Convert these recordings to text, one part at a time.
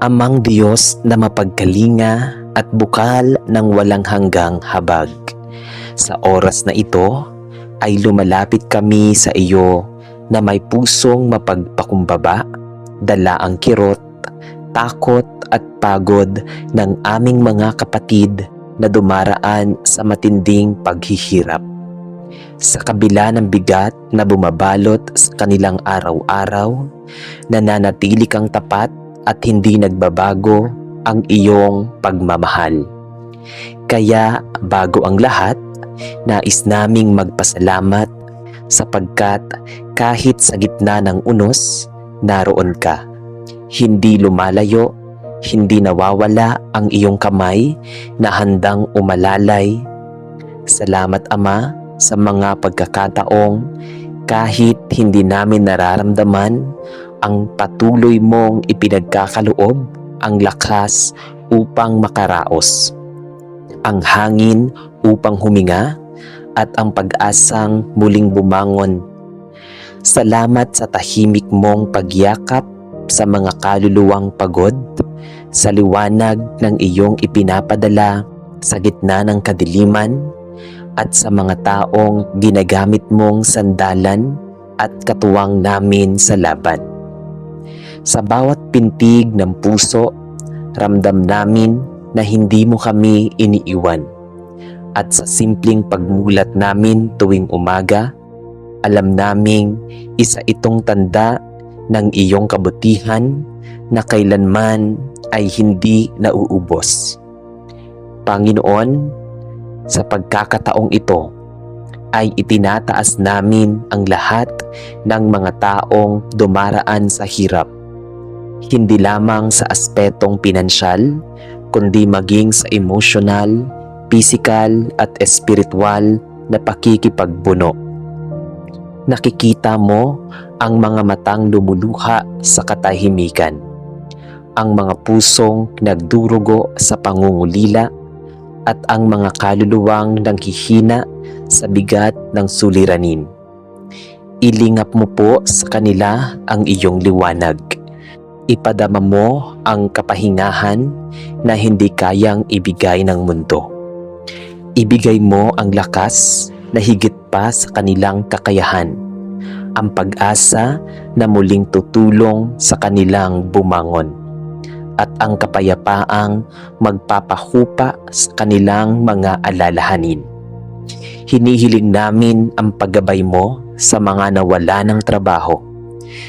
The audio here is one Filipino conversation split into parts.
Amang Diyos na mapagkalinga at bukal ng walang hanggang habag. Sa oras na ito ay lumalapit kami sa iyo na may pusong mapagpakumbaba, dala ang kirot, takot at pagod ng aming mga kapatid na dumaraan sa matinding paghihirap. Sa kabila ng bigat na bumabalot sa kanilang araw-araw, nananatili kang tapat at hindi nagbabago ang iyong pagmamahal. Kaya bago ang lahat, nais naming magpasalamat sapagkat kahit sa gitna ng unos, naroon ka. Hindi lumalayo, hindi nawawala ang iyong kamay na handang umalalay. Salamat Ama sa mga pagkakataong kahit hindi namin nararamdaman ang patuloy mong ipinagkakaloob ang lakas upang makaraos, ang hangin upang huminga at ang pag-asang muling bumangon. Salamat sa tahimik mong pagyakap sa mga kaluluwang pagod, sa liwanag ng iyong ipinapadala sa gitna ng kadiliman, at sa mga taong ginagamit mong sandalan at katuwang namin sa laban. Sa bawat pintig ng puso, ramdam namin na hindi mo kami iniiwan. At sa simpleng pagmulat namin tuwing umaga, alam naming isa itong tanda ng iyong kabutihan na kailanman ay hindi nauubos. Panginoon, sa pagkakataong ito ay itinataas namin ang lahat ng mga taong dumaraan sa hirap. Hindi lamang sa aspetong pinansyal, kundi maging sa emosyonal, pisikal at espiritual na pakikipagbuno. Nakikita mo ang mga matang lumuluha sa katahimikan, ang mga pusong nagdurugo sa pangungulila, at ang mga kaluluwang nanghihina sa bigat ng suliranin. Ilingap mo po sa kanila ang iyong liwanag. Ipadama mo ang kapahingahan na hindi kayang ibigay ng mundo. Ibigay mo ang lakas na higit pa sa kanilang kakayahan, ang pag-asa na muling tutulong sa kanilang bumangon, at ang kapayapaang magpapahupa sa kanilang mga alalahanin. Hinihiling namin ang paggabay mo sa mga nawala ng trabaho,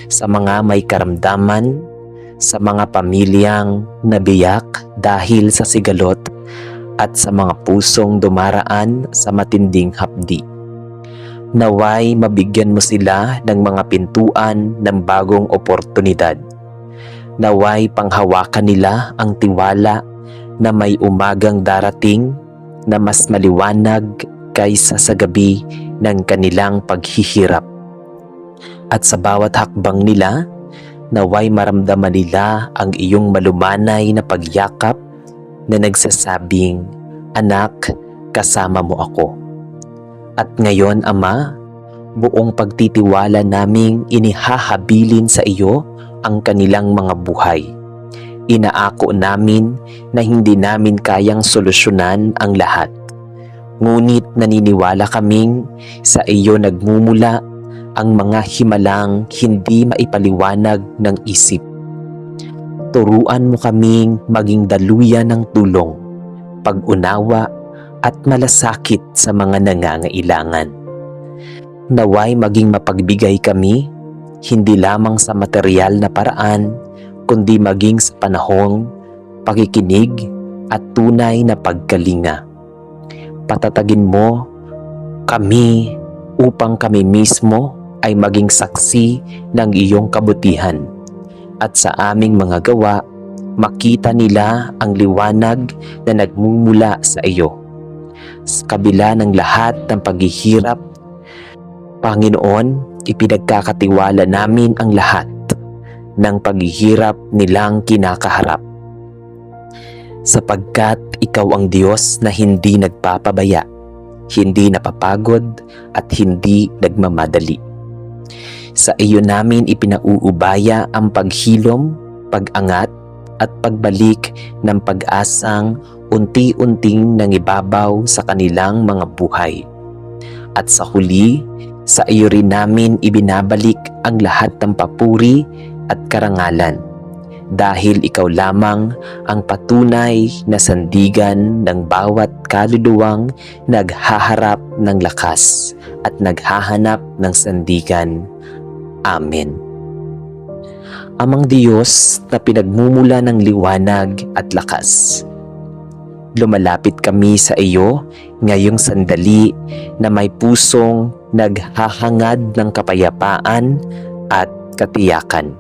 sa mga may karamdaman, sa mga pamilyang nabiyak dahil sa sigalot, at sa mga pusong dumaraan sa matinding hapdi. Naway mabigyan mo sila ng mga pintuan ng bagong oportunidad. Naway panghawakan nila ang tiwala na may umagang darating na mas maliwanag kaysa sa gabi ng kanilang paghihirap. At sa bawat hakbang nila, naway maramdaman nila ang iyong malumanay na pagyakap na nagsasabing, "Anak, kasama mo ako." At ngayon, Ama, buong pagtitiwala naming inihahabilin sa iyo ang kanilang mga buhay. Inaako namin na hindi namin kayang solusyonan ang lahat. Ngunit naniniwala kaming sa iyo nagmumula ang mga himalang hindi maipaliwanag ng isip. Turuan mo kaming maging daluyan ng tulong, pag-unawa at malasakit sa mga nangangailangan. Naway maging mapagbigay kami, hindi lamang sa material na paraan, kundi maging sa panahong pakikinig at tunay na pagkalinga. Patatagin mo kami upang kami mismo ay maging saksi ng iyong kabutihan, at sa aming mga gawa, makita nila ang liwanag na nagmumula sa iyo. Sa kabila ng lahat ng paghihirap, Panginoon, ipinagkakatiwala namin ang lahat ng paghihirap nilang kinakaharap. Sapagkat ikaw ang Diyos na hindi nagpapabaya, hindi napapagod at hindi nagmamadali. Sa iyo namin ipinauubaya ang paghilom, pag-angat at pagbalik ng pag-asang unti-unting nangibabaw sa kanilang mga buhay. At sa huli, sa iyo rin namin ibinabalik ang lahat ng papuri at karangalan, dahil ikaw lamang ang patunay na sandigan ng bawat kaluluwang naghaharap ng lakas at naghahanap ng sandigan. Amen. Amang Diyos na pinagmumula ng liwanag at lakas, lumalapit kami sa iyo ngayong sandali na may pusong naghahangad ng kapayapaan at katiyakan.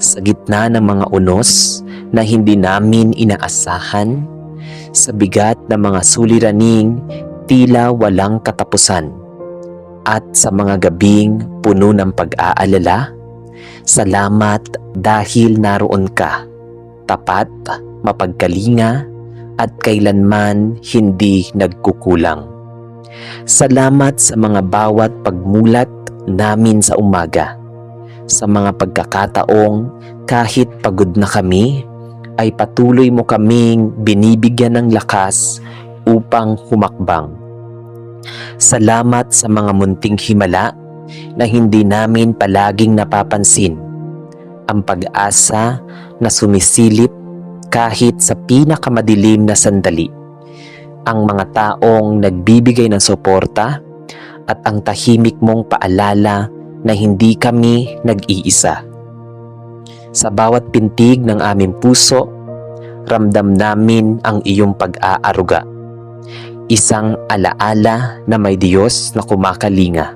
Sa gitna ng mga unos na hindi namin inaasahan, sa bigat ng mga suliraning tila walang katapusan, at sa mga gabing puno ng pag-aalala, salamat dahil naroon ka, tapat, mapagkalinga, at kailanman hindi nagkukulang. Salamat sa mga bawat pagmulat namin sa umaga, sa mga pagkakataong kahit pagod na kami, ay patuloy mo kaming binibigyan ng lakas upang humakbang. Salamat sa mga munting himala na hindi namin palaging napapansin, ang pag-asa na sumisilip kahit sa pinakamadilim na sandali, ang mga taong nagbibigay ng suporta, at ang tahimik mong paalala na hindi kami nag-iisa. Sa bawat pintig ng aming puso, ramdam namin ang iyong pag-aaruga. Isang alaala na may Diyos na kumakalinga,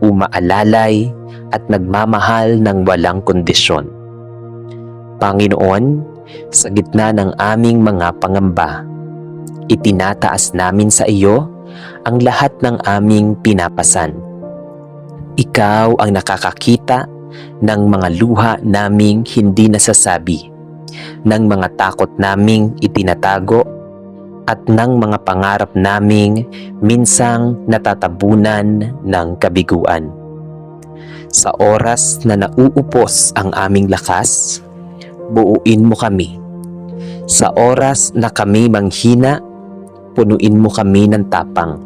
umaalalay at nagmamahal ng walang kondisyon. Panginoon, sa gitna ng aming mga pangamba, itinataas namin sa iyo ang lahat ng aming pinapasan. Ikaw ang nakakakita ng mga luha naming hindi nasasabi, ng mga takot naming itinatago, at ng mga pangarap naming minsang natatabunan ng kabiguan. Sa oras na nauupos ang aming lakas, buuin mo kami. Sa oras na kami manghina, punuin mo kami ng tapang.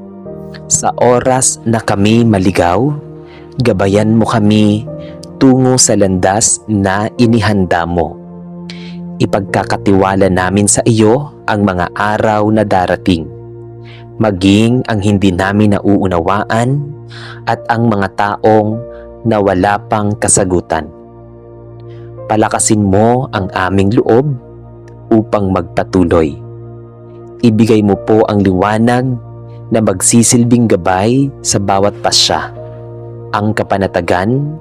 Sa oras na kami maligaw, gabayan mo kami tungo sa landas na inihanda mo. Ipagkakatiwala namin sa iyo ang mga araw na darating, maging ang hindi namin nauunawaan at ang mga taong na wala pang kasagutan. Palakasin mo ang aming loob upang magpatuloy. Ibigay mo po ang liwanag na magsisilbing gabay sa bawat pasya, ang kapanatagan,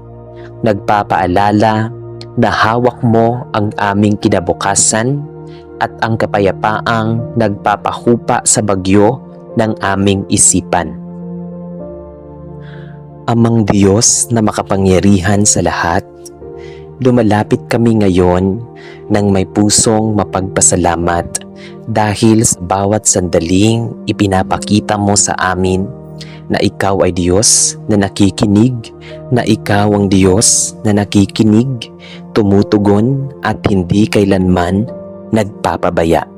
nagpapaalala na hawak mo ang aming kinabukasan, at ang kapayapaang nagpapahupa sa bagyo ng aming isipan. Amang Diyos na makapangyarihan sa lahat, lumalapit kami ngayon ng may pusong mapagpasalamat dahil sa bawat sandaling ipinapakita mo sa amin na ikaw ay Diyos na nakikinig, na ikaw ang Diyos na nakikinig, tumutugon at hindi kailanman nagpapabaya.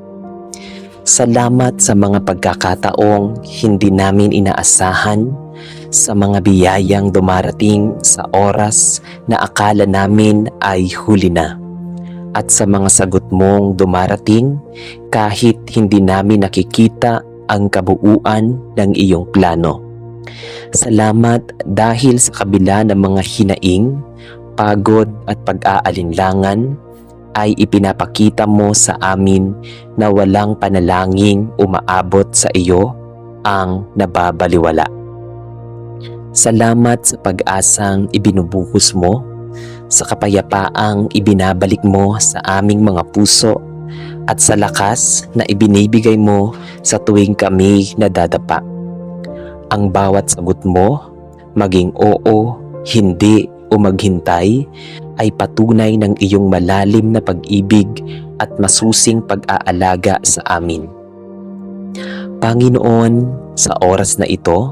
Salamat sa mga pagkakataong hindi namin inaasahan, sa mga biyayang dumarating sa oras na akala namin ay huli na, at sa mga sagot mong dumarating kahit hindi namin nakikita ang kabuuan ng iyong plano. Salamat dahil sa kabila ng mga hinaing, pagod at pag-aalinlangan, ay ipinapakita mo sa amin na walang panalangin umaabot sa iyo ang nababaliwala. Salamat sa pag-asang ibinubuhos mo, sa kapayapaang ibinabalik mo sa aming mga puso, at sa lakas na ibinibigay mo sa tuwing kami nadadapa. Ang bawat sagot mo, maging oo, hindi o maghintay, ay patunay ng iyong malalim na pag-ibig at masusing pag-aalaga sa amin. Panginoon, sa oras na ito,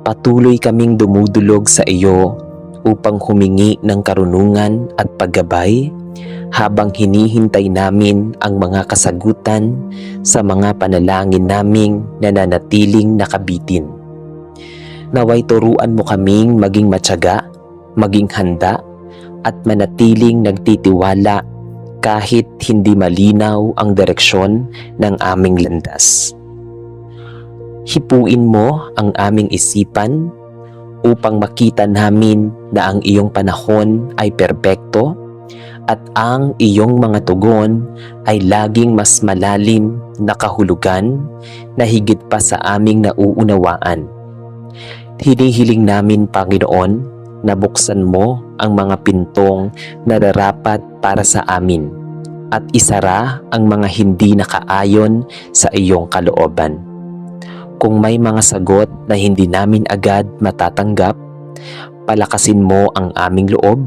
patuloy kaming dumudulog sa iyo upang humingi ng karunungan at paggabay habang hinihintay namin ang mga kasagutan sa mga panalangin naming nananatiling nakabitin. Naway turuan mo kaming maging matyaga, maging handa, at manatiling nagtitiwala kahit hindi malinaw ang direksyon ng aming landas. Hipuin mo ang aming isipan upang makita namin na ang iyong panahon ay perpekto at ang iyong mga tugon ay laging mas malalim na kahulugan na higit pa sa aming nauunawaan. Hinihiling namin, Panginoon, na buksan mo ang mga pintong nararapat para sa amin at isara ang mga hindi nakaayon sa iyong kalooban. Kung may mga sagot na hindi namin agad matatanggap, palakasin mo ang aming loob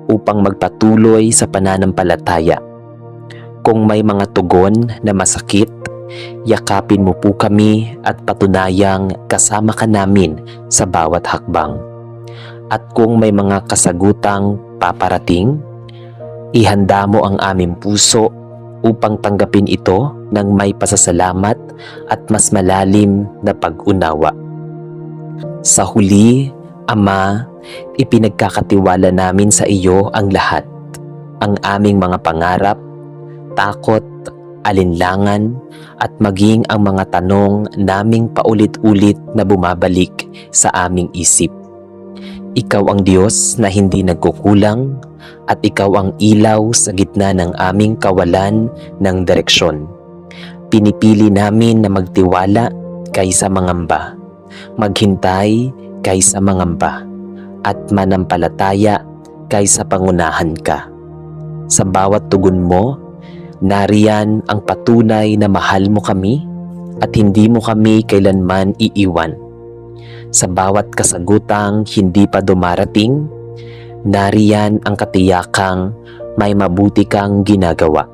upang magpatuloy sa pananampalataya. Kung may mga tugon na masakit, yakapin mo po kami at patunayang kasama ka namin sa bawat hakbang. At kung may mga kasagutang paparating, ihanda mo ang aming puso upang tanggapin ito ng may pasasalamat at mas malalim na pag-unawa. Sa huli, Ama, ipinagkakatiwala namin sa iyo ang lahat, ang aming mga pangarap, takot, alinlangan, at maging ang mga tanong naming paulit-ulit na bumabalik sa aming isip. Ikaw ang Diyos na hindi nagkukulang at ikaw ang ilaw sa gitna ng aming kawalan ng direksyon. Pinipili namin na magtiwala kaysa mangamba, maghintay kaysa mangamba, at manampalataya kaysa pangunahan ka. Sa bawat tugon mo, nariyan ang patunay na mahal mo kami at hindi mo kami kailanman iiwan. Sa bawat kasagutang hindi pa dumarating, nariyan ang katiyakang may mabuti kang ginagawa.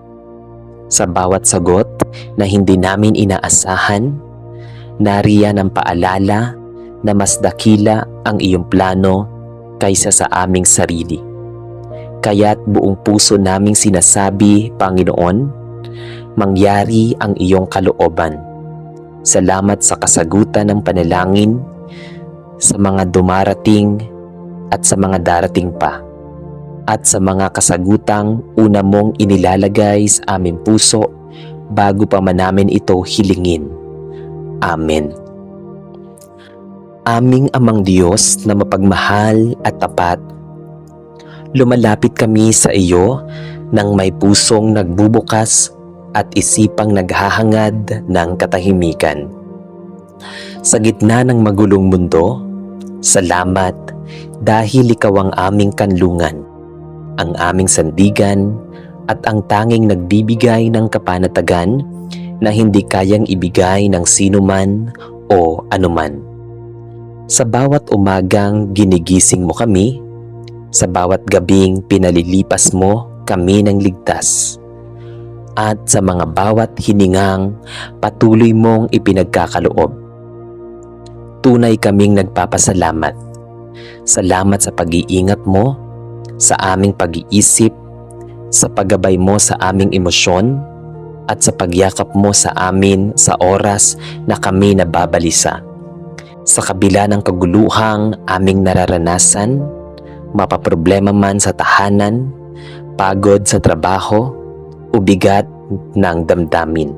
Sa bawat sagot na hindi namin inaasahan, nariyan ang paalala na mas dakila ang iyong plano kaysa sa aming sarili. Kaya't buong puso naming sinasabi, Panginoon, mangyari ang iyong kalooban. Salamat sa kasagutan ng panalangin, sa mga dumarating at sa mga darating pa, at sa mga kasagutang una mong inilalagay sa aming puso bago pa man namin ito hilingin. Amen. Aming Amang Diyos na mapagmahal at tapat, lumalapit kami sa iyo nang may pusong nagbubukas at isipang naghahangad ng katahimikan. Sa gitna ng magulong mundo, salamat dahil ikaw ang aming kanlungan, ang aming sandigan at ang tanging nagbibigay ng kapanatagan na hindi kayang ibigay ng sinuman o anuman. Sa bawat umagang ginigising mo kami, sa bawat gabing pinalilipas mo kami ng ligtas, at sa mga bawat hiningang patuloy mong ipinagkakaloob. Tunay kaming nagpapasalamat. Salamat sa pag-iingat mo, sa aming pag-iisip, sa paggabay mo sa aming emosyon, at sa pagyakap mo sa amin sa oras na kami nababalisa. Sa kabila ng kaguluhang aming nararanasan, mapaproblema man sa tahanan, pagod sa trabaho, o bigat ng damdamin.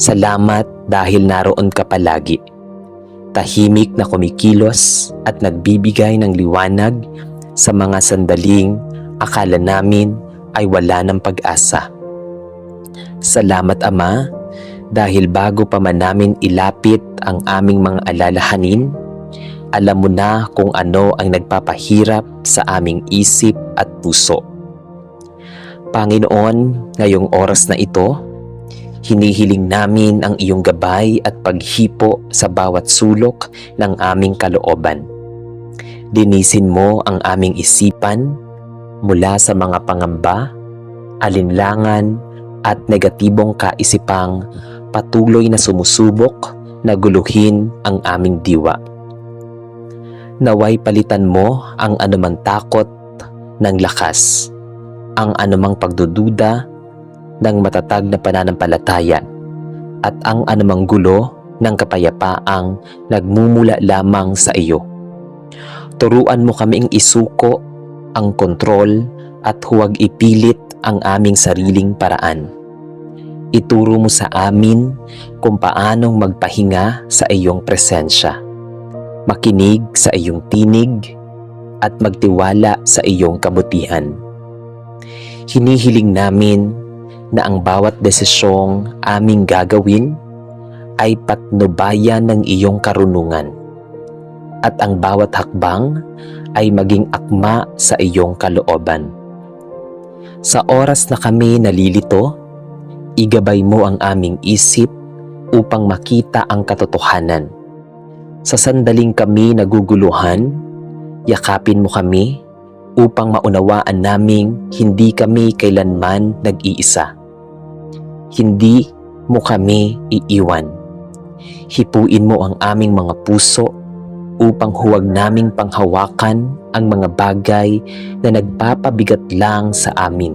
Salamat dahil naroon ka palagi, tahimik na kumikilos at nagbibigay ng liwanag sa mga sandaling akala namin ay wala ng pag-asa. Salamat, Ama, dahil bago pa man namin ilapit ang aming mga alalahanin, alam mo na kung ano ang nagpapahirap sa aming isip at puso. Panginoon, ngayong oras na ito, hinihiling namin ang iyong gabay at paghipo sa bawat sulok ng aming kalooban. Linisin mo ang aming isipan mula sa mga pangamba, alinlangan at negatibong kaisipang patuloy na sumusubok na guluhin ang aming diwa. Naway palitan mo ang anumang takot ng lakas, ang anumang pagdududa ng matatag na pananampalataya at ang anumang gulo ng kapayapaang nagmumula lamang sa iyo. Turuan mo kaming isuko ang kontrol at huwag ipilit ang aming sariling paraan. Ituro mo sa amin kung paanong magpahinga sa iyong presensya, makinig sa iyong tinig at magtiwala sa iyong kabutihan. Hinihiling namin na ang bawat desisyong aming gagawin ay patnubayan ng iyong karunungan at ang bawat hakbang ay maging akma sa iyong kalooban. Sa oras na kami nalilito, igabay mo ang aming isip upang makita ang katotohanan. Sa sandaling kami naguguluhan, yakapin mo kami upang maunawaan naming hindi kami kailanman nag-iisa. Hindi mo kami iiwan. Hipuin mo ang aming mga puso upang huwag naming panghawakan ang mga bagay na nagpapabigat lang sa amin,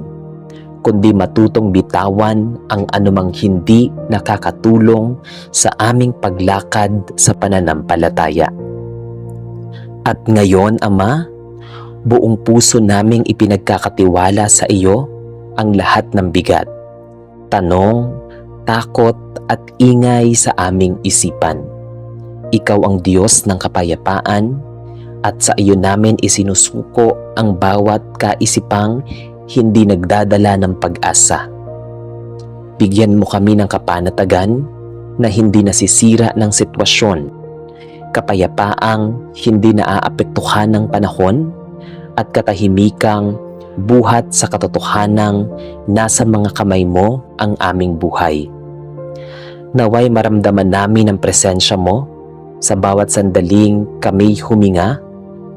kundi matutong bitawan ang anumang hindi nakakatulong sa aming paglakad sa pananampalataya. At ngayon, Ama, buong puso naming ipinagkakatiwala sa iyo ang lahat ng bigat, tanong, takot at ingay sa aming isipan. Ikaw ang Diyos ng kapayapaan at sa iyo namin isinusuko ang bawat kaisipang hindi nagdadala ng pag-asa. Bigyan mo kami ng kapanatagan na hindi nasisira ng sitwasyon, kapayapaang hindi naaapektuhan ng panahon at katahimikang buhat sa katotohanang nasa mga kamay mo ang aming buhay. Naway maramdaman namin ang presensya mo sa bawat sandaling kami huminga,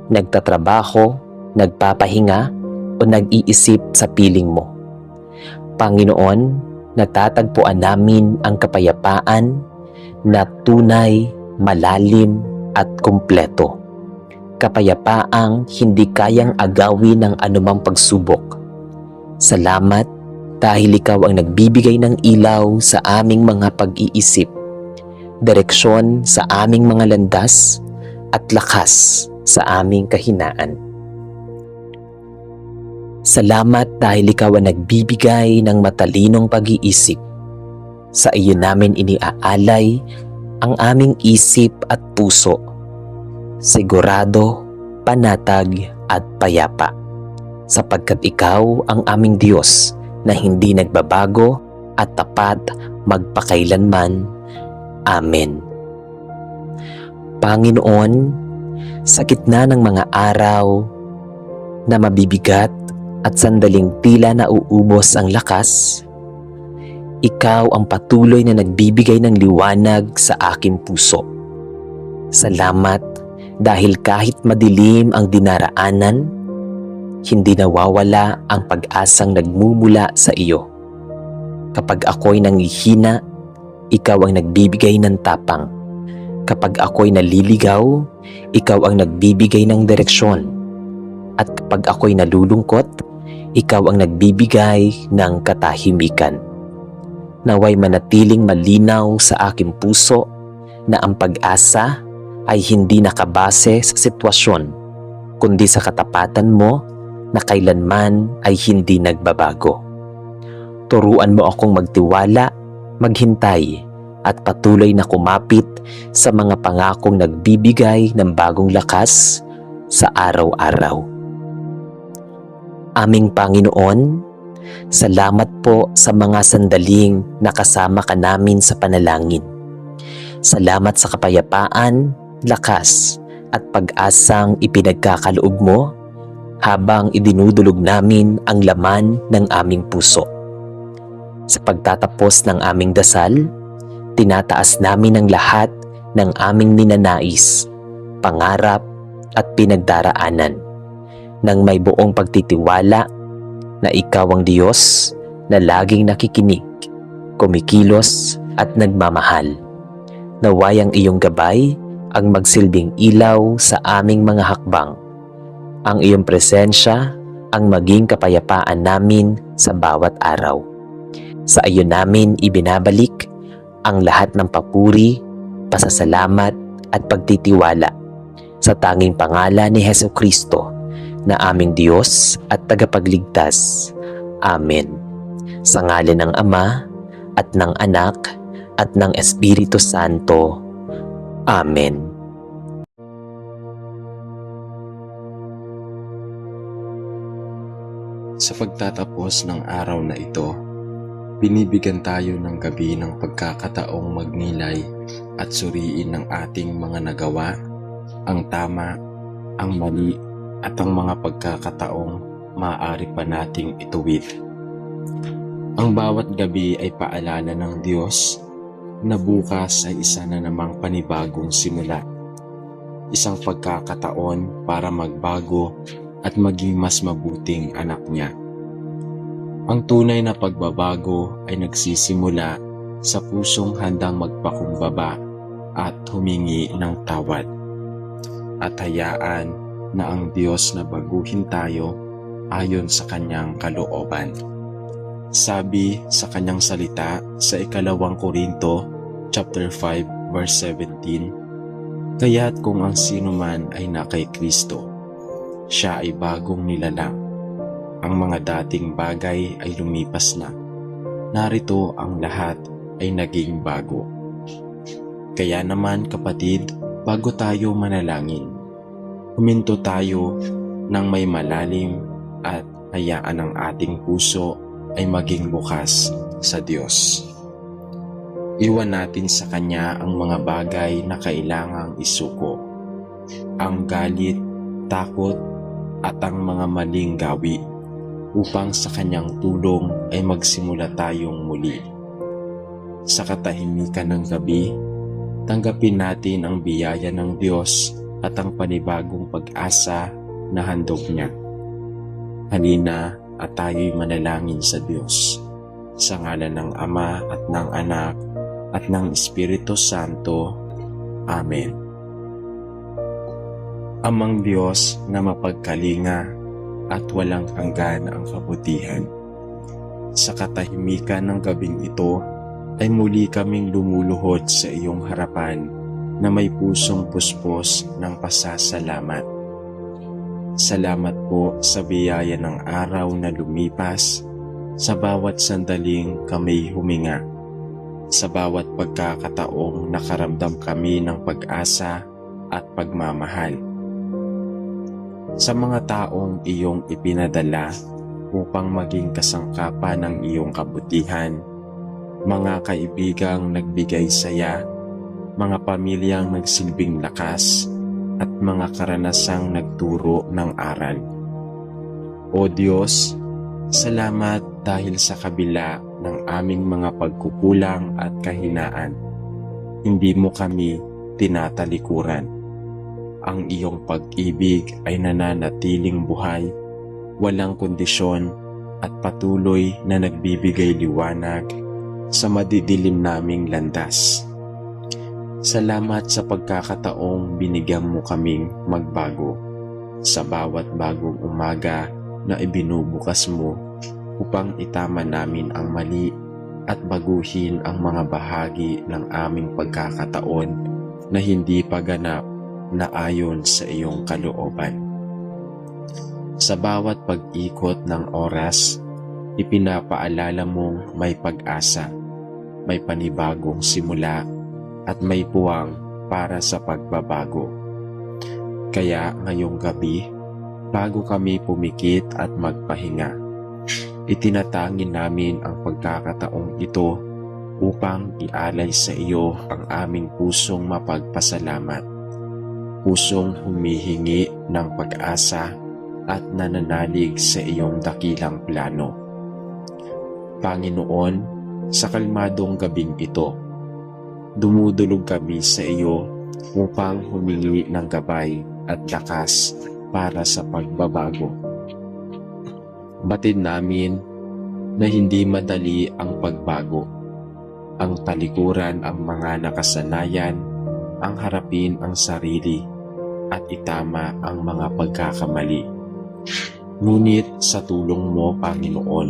nagtatrabaho, nagpapahinga o nag-iisip sa piling mo. Panginoon, natatagpuan namin ang kapayapaan na tunay, malalim at kumpleto. Kapayapaang hindi kayang agawin ng anumang pagsubok. Salamat dahil ikaw ang nagbibigay ng ilaw sa aming mga pag-iisip, direksyon sa aming mga landas at lakas sa aming kahinaan. Salamat dahil ikaw ang nagbibigay ng matalinong pag-iisip. Sa iyo namin iniaalay ang aming isip at puso, sigurado, panatag at payapa, sapagkat ikaw ang aming Diyos na hindi nagbabago at tapat magpakailanman. Amen. Panginoon, sa gitna ng mga araw na mabibigat at sandaling tila nauubos ang lakas, ikaw ang patuloy na nagbibigay ng liwanag sa aking puso. Salamat dahil kahit madilim ang dinaraanan, hindi nawawala ang pag-asang nagmumula sa iyo. Kapag ako'y nangihina, ikaw ang nagbibigay ng tapang. Kapag ako'y naliligaw, ikaw ang nagbibigay ng direksyon. At kapag ako'y nalulungkot, ikaw ang nagbibigay ng katahimikan. Naway manatiling malinaw sa aking puso na ang pag-asa ay hindi nakabase sa sitwasyon, kundi sa katapatan mo na kailanman ay hindi nagbabago. Turuan mo akong magtiwala, maghintay, at patuloy na kumapit sa mga pangakong nagbibigay ng bagong lakas sa araw-araw. Aming Panginoon, salamat po sa mga sandaling nakasama ka namin sa panalangin. Salamat sa kapayapaan, lakas at pag-asang ipinagkakaloob mo habang idinudulog namin ang laman ng aming puso. Sa pagtatapos ng aming dasal, tinataas namin ang lahat ng aming ninanais, pangarap at pinagdaraanan nang may buong pagtitiwala na ikaw ang Diyos na laging nakikinig, kumikilos at nagmamahal. Naway ang iyong gabay ang magsilbing ilaw sa aming mga hakbang. Ang iyong presensya ang maging kapayapaan namin sa bawat araw. Sa iyo namin ibinabalik ang lahat ng papuri, pasasalamat at pagtitiwala sa tanging pangalan ni Hesukristo na aming Diyos at tagapagligtas. Amen. Sa ngalan ng Ama at ng Anak at ng Espiritu Santo. Amen. Sa pagtatapos ng araw na ito, binibigyan tayo ng gabi ng pagkakataong magnilay at suriin ng ating mga nagawa, ang tama, ang mali at ang mga pagkakataong maaari pa nating ituwid. Ang bawat gabi ay paalala ng Diyos na bukas ay isa na namang panibagong simula. Isang pagkakataon para magbago at maging mas mabuting anak niya. Ang tunay na pagbabago ay nagsisimula sa pusong handang magpakumbaba at humingi ng tawad. At hayaan na ang Diyos na baguhin tayo ayon sa kanyang kalooban. Sabi sa kanyang salita sa 2 Korinto chapter 5 verse 17, kaya't kung ang sino man ay na kay Kristo, siya ay bagong nilalang. Ang mga dating bagay ay lumipas na. Narito ang lahat ay naging bago. Kaya naman kapatid, bago tayo manalangin, huminto tayo ng may malalim at hayaan ang ating puso ay maging bukas sa Diyos. Iwan natin sa Kanya ang mga bagay na kailangang isuko. Ang galit, takot, at ang mga maling gawi upang sa kanyang tulong ay magsimula tayong muli. Sa katahimikan ng gabi, tanggapin natin ang biyaya ng Diyos at ang panibagong pag-asa na handog niya. Halina at tayo'y manalangin sa Diyos. Sa ngalan ng Ama at ng Anak at ng Espiritu Santo. Amen. Amang Diyos na mapagkalinga at walang hanggan ang kabutihan. Sa katahimikan ng gabing ito ay muli kaming lumuluhod sa iyong harapan na may pusong puspos ng pasasalamat. Salamat po sa biyaya ng araw na lumipas, sa bawat sandaling kami huminga, sa bawat pagkakataong nakaramdam kami ng pag-asa at pagmamahal. Sa mga taong iyong ipinadala upang maging kasangkapan ng iyong kabutihan, mga kaibigang nagbigay saya, mga pamilyang nagsilbing lakas, at mga karanasang nagturo ng aral. O Diyos, salamat dahil sa kabila ng aming mga pagkukulang at kahinaan, hindi mo kami tinatalikuran. Ang iyong pag-ibig ay nananatiling buhay, walang kondisyon at patuloy na nagbibigay liwanag sa madidilim naming landas. Salamat sa pagkakataong binigyan mo kaming magbago sa bawat bagong umaga na ibinubukas mo upang itama namin ang mali at baguhin ang mga bahagi ng aming pagkakataon na hindi pa ganap na ayon sa iyong kalooban. Sa bawat pag-ikot ng oras, ipinapaalala mong may pag-asa, may panibagong simula, at may puwang para sa pagbabago. Kaya ngayong gabi, bago kami pumikit at magpahinga, itinatangin namin ang pagkakataong ito upang ialay sa iyo ang aming pusong mapagpasalamat. Pusong humihingi ng pag-asa at nananalig sa iyong dakilang plano. Panginoon, sa kalmadong gabing ito, dumudulog kami sa iyo upang humingi ng gabay at lakas para sa pagbabago. Batid namin na hindi madali ang pagbago, ang talikuran ang mga nakasanayan, ang harapin ang sarili, at itama ang mga pagkakamali. Ngunit sa tulong mo, Panginoon,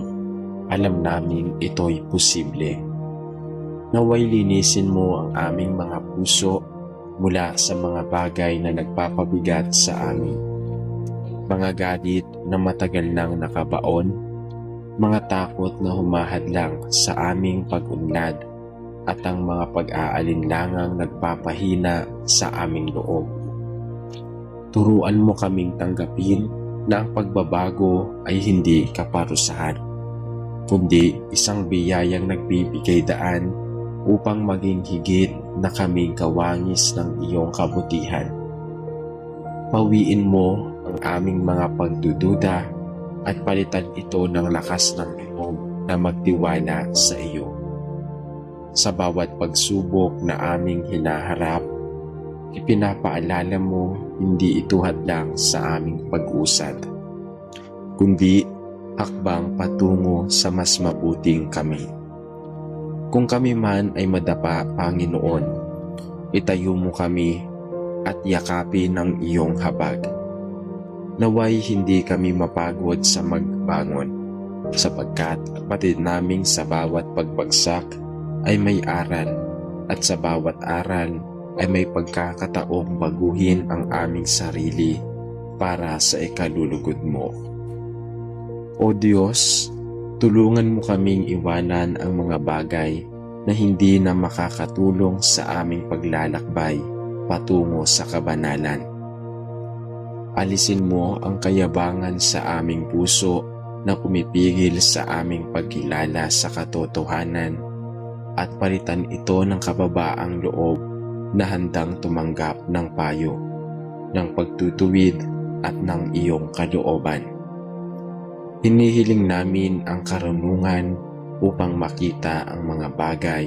alam naming ito'y posible. Naway linisin mo ang aming mga puso mula sa mga bagay na nagpapabigat sa amin. Mga galit na matagal nang nakabaon, mga takot na humahadlang sa aming pag-unlad, at ang mga pag-aalinlangang nagpapahina sa aming loob. Turuan mo kaming tanggapin na ang pagbabago ay hindi kaparusahan, kundi isang biyayang nagbibigay daan upang maging higit na kaming kawangis ng iyong kabutihan. Pawiin mo ang aming mga pagdududa at palitan ito ng lakas ng loob na magtiwala sa iyo. Sa bawat pagsubok na aming hinaharap, ipinapaalala mo hindi ito hadlang sa aming pag-usad, kundi hakbang patungo sa mas mabuting kami. Kung kami man ay madapa, Panginoon, itayo mo kami at yakapin ang iyong habag. Naway hindi kami mapagod sa magbangon, sapagkat kapatid naming sa bawat pagbagsak ay may aral, at sa bawat aral ay may pagkakataong baguhin ang aming sarili para sa ikalulugod mo. O Diyos, tulungan mo kaming iwanan ang mga bagay na hindi na makakatulong sa aming paglalakbay patungo sa kabanalan. Alisin mo ang kayabangan sa aming puso na pumipigil sa aming pagkilala sa katotohanan, at palitan ito ng kababaang loob na handang tumanggap ng payo, ng pagtutuwid at ng iyong kalooban. Hinihiling namin ang karunungan upang makita ang mga bagay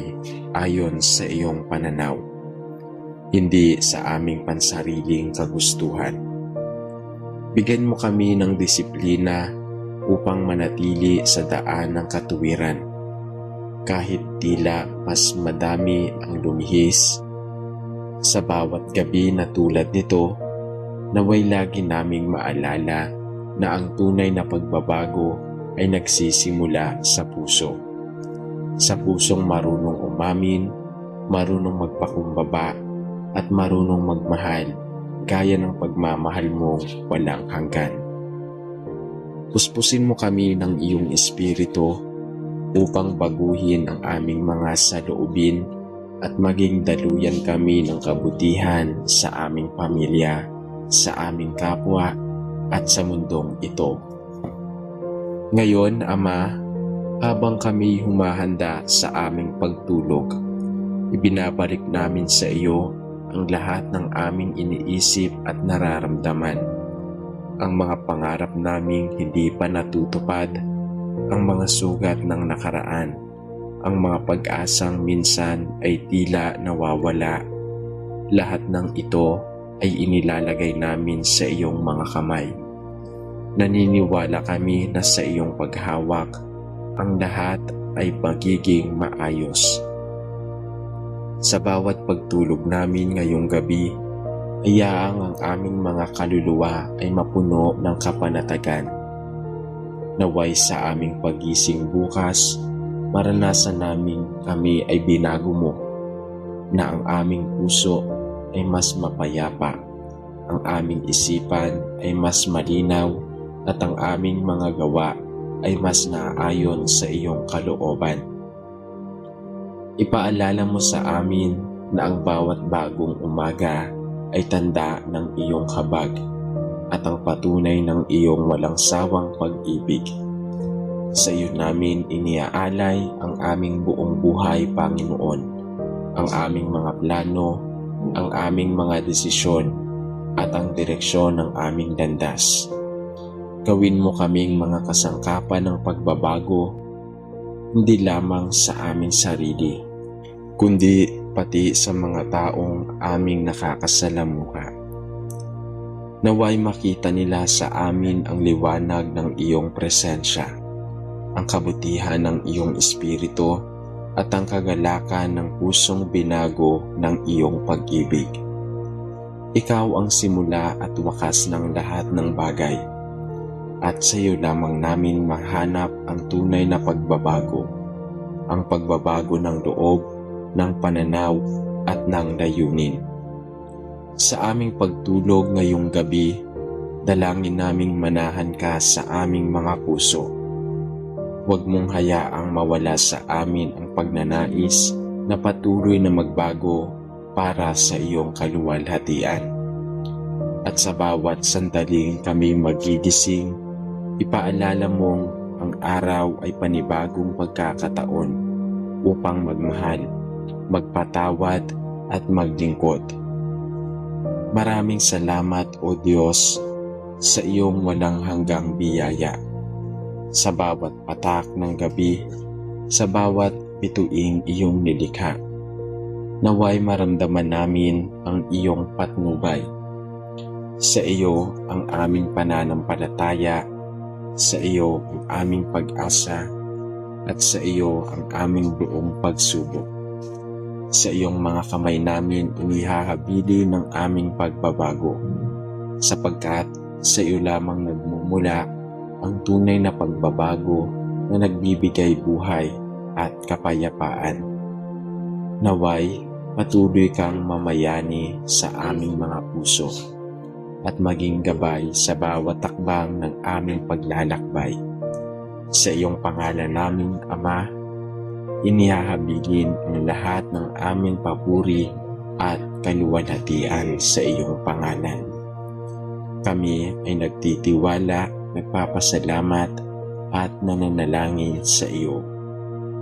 ayon sa iyong pananaw, hindi sa aming pansariling kagustuhan. Bigyan mo kami ng disiplina upang manatili sa daan ng katuwiran, kahit tila mas madami ang lumihis. Sa bawat gabi na tulad nito, naway lagi naming maalala na ang tunay na pagbabago ay nagsisimula sa puso. Sa pusong marunong umamin, marunong magpakumbaba, at marunong magmahal gaya ng pagmamahal mo walang hanggan. Puspusin mo kami ng iyong espiritu upang baguhin ang aming mga saloobin at maging daluyan kami ng kabutihan sa aming pamilya, sa aming kapwa, at sa mundong ito. Ngayon, Ama, habang kami humahanda sa aming pagtulog, ibinabalik namin sa iyo ang lahat ng aming iniisip at nararamdaman, ang mga pangarap naming hindi pa natutupad, ang mga sugat ng nakaraan, ang mga pag-asang minsan ay tila nawawala. Lahat ng ito ay inilalagay namin sa iyong mga kamay. Naniniwala kami na sa iyong paghawak, ang lahat ay magiging maayos. Sa bawat pagtulog namin ngayong gabi, hayaang ang aming mga kaluluwa ay mapuno ng kapanatagan. Naway sa aming pagising bukas, maranasan namin kami ay binago mo, na ang aming puso ay mas mapayapa, ang aming isipan ay mas malinaw, at ang aming mga gawa ay mas naaayon sa iyong kalooban. Ipaalala mo sa amin na ang bawat bagong umaga ay tanda ng iyong habag at ang patunay ng iyong walang sawang pag-ibig. Sa iyo namin iniaalay ang aming buong buhay, Panginoon, ang aming mga plano, ang aming mga desisyon, at ang direksyon ng aming landas. Gawin mo kaming mga kasangkapan ng pagbabago, hindi lamang sa aming sarili, kundi pati sa mga taong aming nakakasalamuha. Naway makita nila sa amin ang liwanag ng iyong presensya, ang kabutihan ng iyong espiritu, at ang kagalakan ng pusong binago ng iyong pag-ibig. Ikaw ang simula at wakas ng lahat ng bagay. at sa iyo lamang namin mahanap ang tunay na pagbabago, ang pagbabago ng loob, ng pananaw at ng layunin. Sa aming pagtulog ngayong gabi, dalangin naming manahan ka sa aming mga puso. Huwag mong hayaang mawala sa amin ang pagnanais na patuloy na magbago para sa iyong kaluwalhatian. At sa bawat sandaling kami magigising, ipaalala mong ang araw ay panibagong pagkakataon upang magmahal, magpatawad at maglingkod. Maraming salamat o Diyos sa iyong walang hanggang biyaya. Sa bawat patak ng gabi, sa bawat bituing iyong nilikha, naway maramdaman namin ang iyong patnubay. Sa iyo ang aming pananampalataya, sa iyo ang aming pag-asa, at sa iyo ang aming buong pagsubok. Sa iyong mga kamay namin inihahabili ng aming pagbabago, sapagkat sa iyo lamang nagmumula ang tunay na pagbabago na nagbibigay buhay at kapayapaan. Naway, patuloy kang mamayani sa aming mga puso at maging gabay sa bawat takbang ng aming paglalakbay. Sa iyong pangalan namin, Ama, inihahabilin ang lahat ng aming papuri at kaluwalhatian sa iyong pangalan. Kami ay nagtitiwala, nagpapasalamat at nananalangin sa iyo.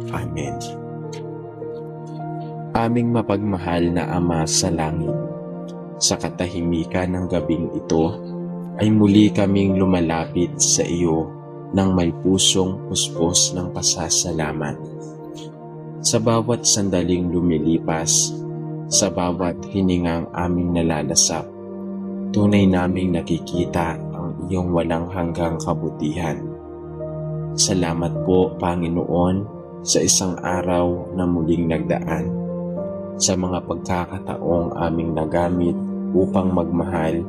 Amen. Aming mapagmahal na Ama sa langit, sa katahimikan ng gabing ito ay muli kaming lumalapit sa iyo ng may pusong puspos ng pasasalamat. Sa bawat sandaling lumilipas, sa bawat hiningang aming nalalasap, tunay naming nakikita ang iyong walang hanggang kabutihan. Salamat po, Panginoon, sa isang araw na muling nagdaan, sa mga pagkakataong aming nagamit upang magmahal,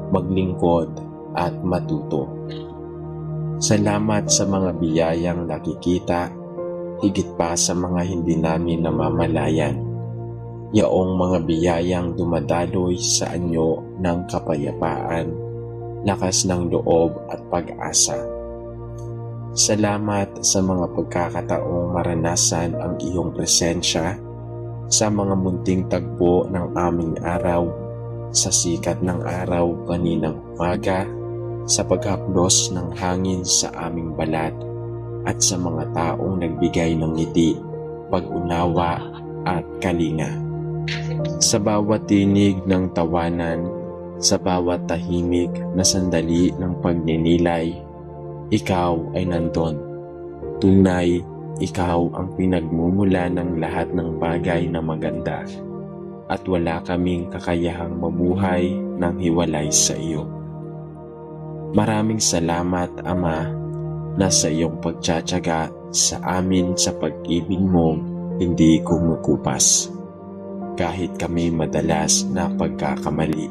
maglingkod at matuto. Salamat sa mga biyayang nakikita, higit pa sa mga hindi namin namamalayan. Yaong mga biyayang dumadaloy sa anyo ng kapayapaan, lakas ng loob at pag-asa. Salamat sa mga pagkakataong maranasan ang iyong presensya sa mga munting tagpo ng aming araw, sa sikat ng araw kaninang umaga, sa paghaplos ng hangin sa aming balat, at sa mga taong nagbigay ng ngiti, pag-unawa at kalinga. Sa bawat tinig ng tawanan, sa bawat tahimik na sandali ng pagninilay, ikaw ay nandun. Tunay, ikaw ang pinagmumula ng lahat ng bagay na maganda, at wala kaming kakayahang mamuhay ng hiwalay sa iyo. Maraming salamat, Ama, na sa iyong pagtsatsaga sa amin sa pag-ibig mo hindi kumukupas, kahit kami madalas na pagkakamali.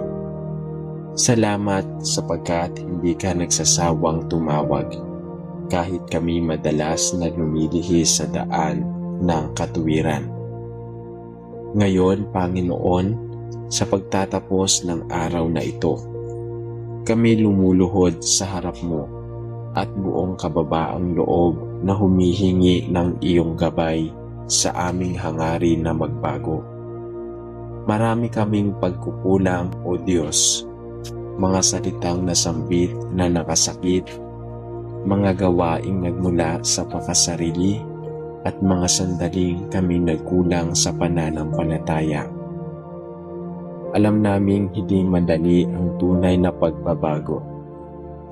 Salamat sapagkat hindi ka nagsasawang tumawag, kahit kami madalas na lumilihis sa daan ng katuwiran. Ngayon, Panginoon, sa pagtatapos ng araw na ito, kami lumuluhod sa harap mo at buong kababaang loob na humihingi ng iyong gabay sa aming hangarin na magbago. Marami kaming pagkukulang, O Diyos, mga salitang nasambit na nakasakit, mga gawaing nagmula sa pakasarili, at mga sandaling kami nagkulang sa pananampalataya. Alam naming hindi madali ang tunay na pagbabago,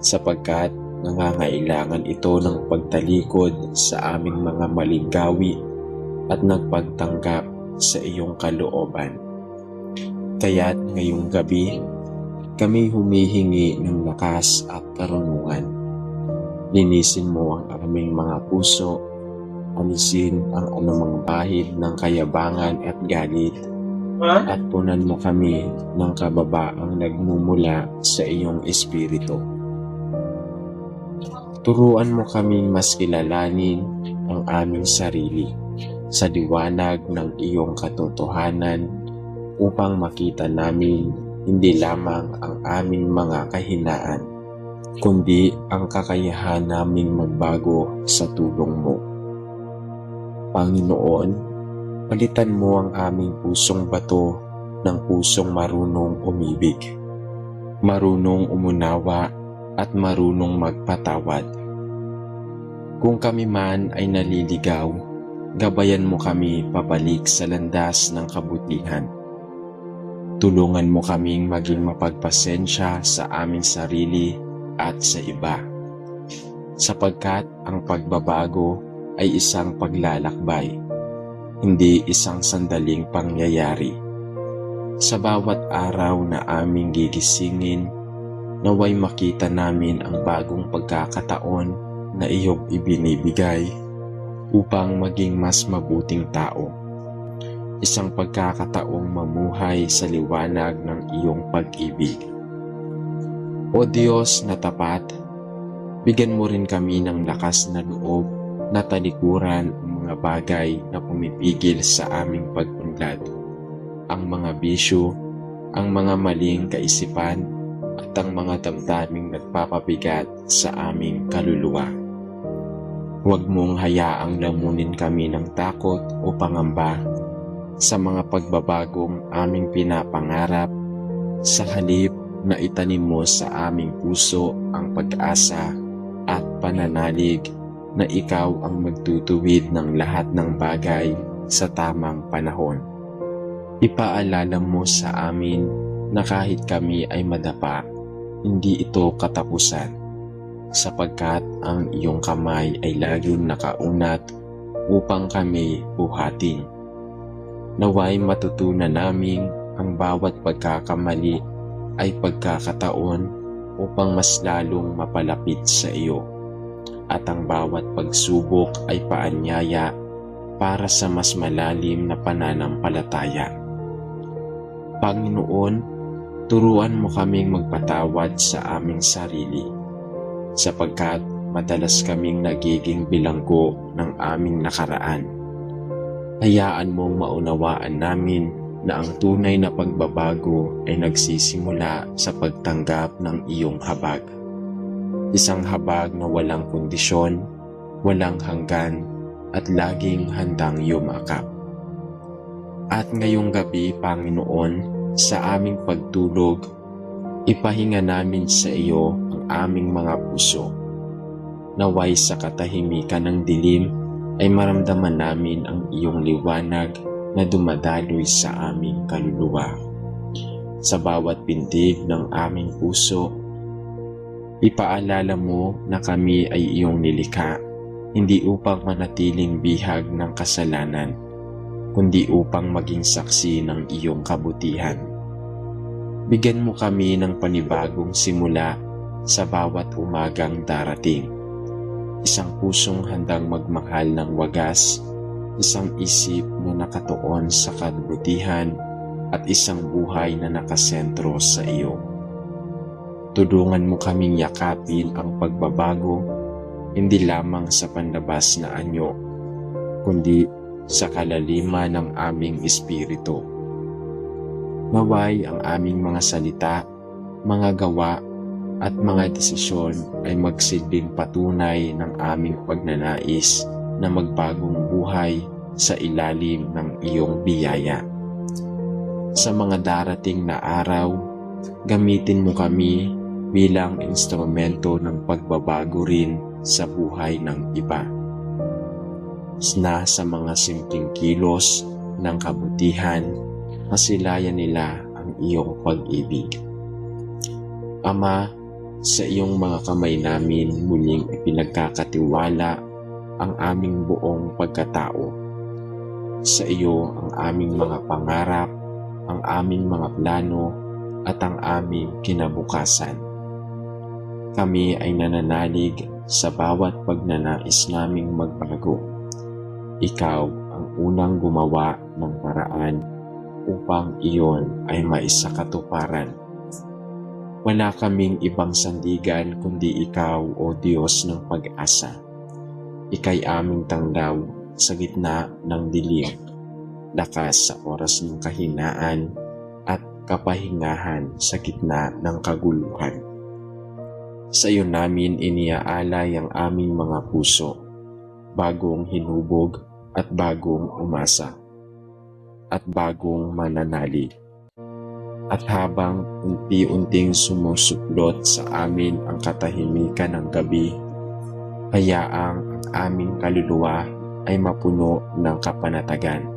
sapagkat nangangailangan ito ng pagtalikod sa aming mga maling gawi at nagpagtanggap sa iyong kalooban. Kaya't ngayong gabi, kami humihingi ng lakas at karunungan. Linisin mo ang aming mga puso, alisin ang anumang bahid ng kayabangan at galit, at punan mo kami ng kababaang nagmumula sa iyong espiritu. Turuan mo kaming mas kilalanin ang aming sarili sa liwanag ng iyong katotohanan upang makita namin hindi lamang ang aming mga kahinaan, kundi ang kakayahan naming magbago sa tulong mo. Panginoon, palitan mo ang aming pusong bato ng pusong marunong umibig, marunong umunawa at marunong magpatawad. Kung kami man ay naliligaw, gabayan mo kami pabalik sa landas ng kabutihan. Tulungan mo kaming maging mapagpasensya sa aming sarili at sa iba, sapagkat ang pagbabago ay isang paglalakbay, hindi isang sandaling pangyayari. Sa bawat araw na aming gigisingin, naway makita namin ang bagong pagkakataon na iyong ibinibigay upang maging mas mabuting tao. Isang pagkakataong mamuhay sa liwanag ng iyong pag-ibig. O Diyos na tapat, bigyan mo rin kami ng lakas na loob na talikuran ang mga bagay na pumipigil sa aming pag-unlad, ang mga bisyo, ang mga maling kaisipan, at ang mga damdaming nagpapabigat sa aming kaluluwa. Huwag mong hayaang lamunin kami ng takot o pangamba sa mga pagbabagong aming pinapangarap, sa halip na itanim mo sa aming puso ang pag-asa at pananalig na ikaw ang magtutuwid ng lahat ng bagay sa tamang panahon. Ipaalala mo sa amin na kahit kami ay madapa, hindi ito katapusan, sapagkat ang iyong kamay ay laging nakaunat upang kami buhatin. Naway matutunan naming ang bawat pagkakamali ay pagkakataon upang mas lalong mapalapit sa iyo, at ang bawat pagsubok ay paanyaya para sa mas malalim na pananampalataya. Panginoon, turuan mo kaming magpatawad sa aming sarili, sapagkat madalas kaming nagiging bilanggo ng aming nakaraan. Hayaan mong maunawaan namin na ang tunay na pagbabago ay nagsisimula sa pagtanggap ng iyong habag. Isang habag na walang kondisyon, walang hanggan, at laging handang yumakap. At ngayong gabi, Panginoon, sa aming pagtulog, ipahinga namin sa iyo ang aming mga puso. Naway sa katahimikan ng dilim ay maramdaman namin ang iyong liwanag na dumadaloy sa aming kaluluwa. Sa bawat pintig ng aming puso, ipaalala mo na kami ay iyong nilikha, hindi upang manatiling bihag ng kasalanan, kundi upang maging saksi ng iyong kabutihan. Bigyan mo kami ng panibagong simula sa bawat umagang darating. Isang pusong handang magmahal ng wagas, isang isip na nakatuon sa kabutihan, at isang buhay na nakasentro sa iyo. Tulungan mo kaming yakapin ang pagbabago, hindi lamang sa panlabas na anyo, kundi sa kalaliman ng aming espiritu. Naway ang aming mga salita, mga gawa, at mga desisyon ay magsilbing patunay ng aming pagnanais na magbagong buhay sa ilalim ng iyong biyaya. Sa mga darating na araw, gamitin mo kami bilang instrumento ng pagbabago rin sa buhay ng iba. Na sa mga simpleng kilos ng kabutihan, masilayan nila ang iyong pag-ibig. Ama, sa iyong mga kamay namin muling ipinagkakatiwala ang aming buong pagkatao. Sa iyo ang aming mga pangarap, ang aming mga plano, at ang aming kinabukasan. Kami ay nananalig sa bawat pagnanais naming magbago. Ikaw ang unang gumawa ng paraan upang iyon ay maisakatuparan. Wala kaming ibang sandigan kundi Ikaw, O Diyos ng pag-asa. Ika'y aming tanglaw sa gitna ng dilim, lakas sa oras ng kahinaan at kapahingahan sa gitna ng kaguluhan. Sa iyo namin iniaalay ang aming mga puso, bagong hinubog at bagong umasa, at bagong mananalig. At habang unti-unting sumusuplot sa amin ang katahimikan ng gabi, hayaang ang aming kaluluwa ay mapuno ng kapanatagan.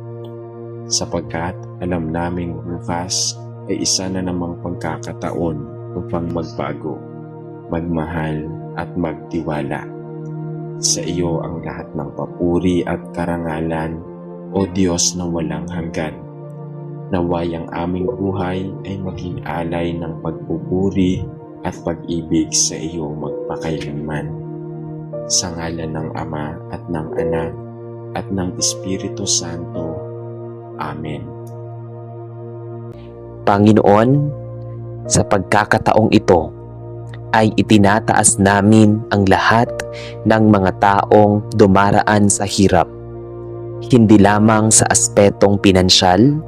Sapagkat alam naming bukas ay isa na namang pagkakataon upang magbago, magmahal at magtiwala. Sa iyo ang lahat ng papuri at karangalan, O Diyos na walang hanggan. Naway ang aming buhay ay maging alay ng pagpupuri at pag-ibig sa iyo magpakailanman. Sa ngalan ng Ama at ng Anak at ng Espiritu Santo. Amen. Panginoon, sa pagkakataong ito ay itinataas namin ang lahat ng mga taong dumaraan sa hirap, hindi lamang sa aspetong pinansyal,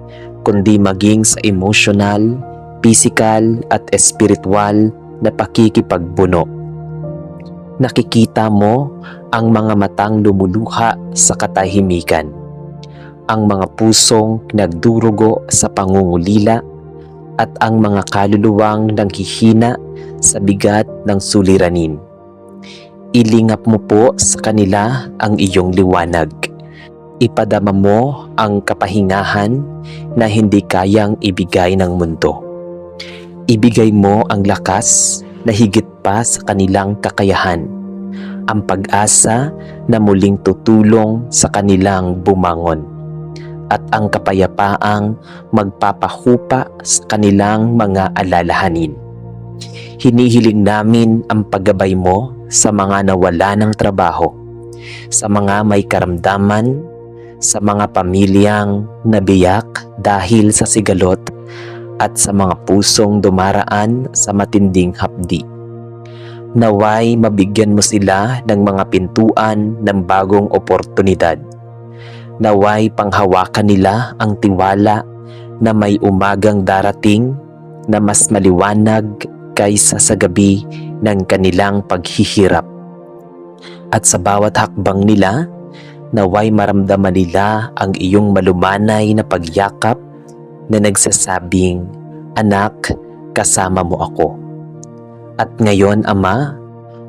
kundi maging sa emosyonal, pisikal at espiritual na pakikipagbuno. Nakikita mo ang mga matang lumuluha sa katahimikan, ang mga pusong nagdurugo sa pangungulila at ang mga kaluluwang nanghihina sa bigat ng suliranin. Ilingap mo po sa kanila ang iyong liwanag. Ipadama mo ang kapahingahan na hindi kayang ibigay ng mundo. Ibigay mo ang lakas na higit pa sa kanilang kakayahan, ang pag-asa na muling tutulong sa kanilang bumangon, at ang kapayapaang magpapahupa sa kanilang mga alalahanin. Hinihiling namin ang paggabay mo sa mga nawala ng trabaho, sa mga may karamdaman, sa mga pamilyang nabiyak dahil sa sigalot, at sa mga pusong dumaraan sa matinding hapdi. Naway mabigyan mo sila ng mga pintuan ng bagong oportunidad. Naway panghawakan nila ang tiwala na may umagang darating na mas maliwanag kaysa sa gabi ng kanilang paghihirap. At sa bawat hakbang nila, naway maramdaman nila ang iyong malumanay na pagyakap na nagsasabing, "Anak, kasama mo ako." At ngayon, Ama,